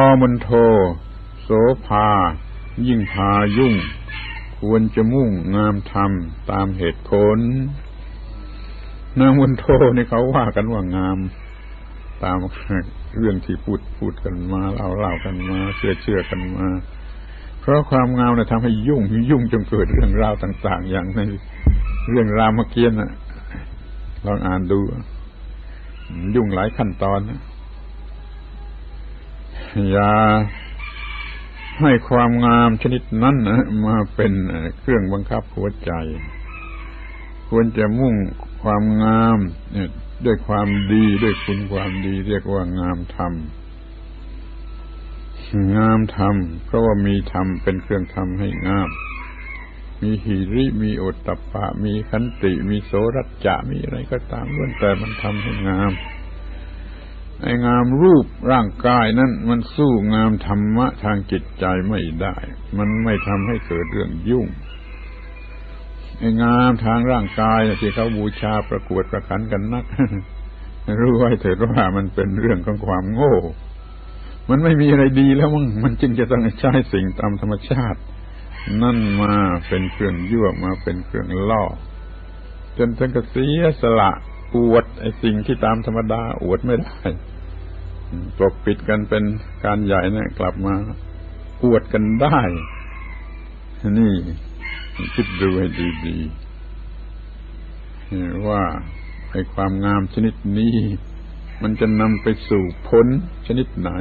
อมนโทโสภายิ่งพายุ่งควรจะมุ่งงามธรรมตามเหตุผลนางมนโทนี่เขาว่ากันว่างามตามเรื่องที่พูดกันมาเล่ากันมาเชื่อกันมาเพราะความงามเนี่ยทำให้ยุ่งจนเกิดเรื่องราวต่างๆอย่างในเรื่องรามเกียรติ์น่ะลองอ่านดูยุ่งหลายขั้นตอนนะอย่าให้ความงามชนิดนั้นนะมาเป็นเครื่องบังคับหัวใจควรจะมุ่งความงามด้วยความดีด้วยคุณความดีเรียกว่างามธรรมงามธรรมเพราะว่ามีธรรมเป็นเครื่องทำให้งามมีหิริมีโอตตัปปะมีขันติมีโสรัจจะมีอะไรก็ตามล้วนแต่มันทำให้งามไอ้งามรูปร่างกายนั้นมันสู้งามธรรมะทางจิตใจไม่ได้มันไม่ทำให้เกิดเรื่องยุ่งไอ้งามทางร่างกายที่เขาบูชาประกวดประขันกันนัก รู้ไว้เถิดว่ามันเป็นเรื่องของความโง่มันไม่มีอะไรดีแล้วมันจึงจะต้องใช้สิ่งตามธรรมชาตินั่นมาเป็นเครื่องยั่วมาเป็นเครื่องล่อจนถึงกับเสียสละอวดไอ้สิ่งที่ตามธรรมดาอวดไม่ได้ปกปิดกันเป็นการใหญ่นะกลับมาอวดกันได้นี่คิดดูให้ดีๆว่าไอ้ความงามชนิดนี้มันจะนำไปสู่ผลชนิดไหน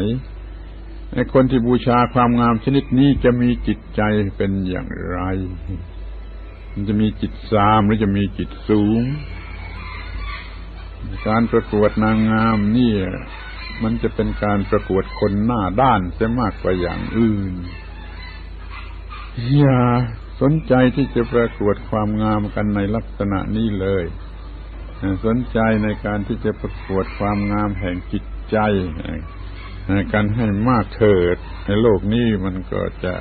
ไอ้คนที่บูชาความงามชนิดนี้จะมีจิตใจเป็นอย่างไรมันจะมีจิตทรามหรือจะมีจิตสูงการประกวดนางงามนี่มันจะเป็นการประกวดคนหน้าด้านเสียมากกว่าอย่างอื่นอย่าสนใจที่จะประกวดความงามกันในลักษณะนี้เลยสนใจในการที่จะประกวดความงามแห่งจิตใจกันให้มากเถิดในโลกนี้มันก็จะ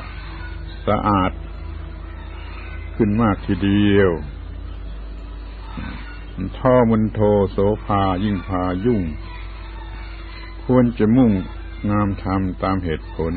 สะอาดขึ้นมากทีเดียวท่อมนโทโสภายิ่งพายุ่งควรจะมุ่งงามธรรมตามเหตุผล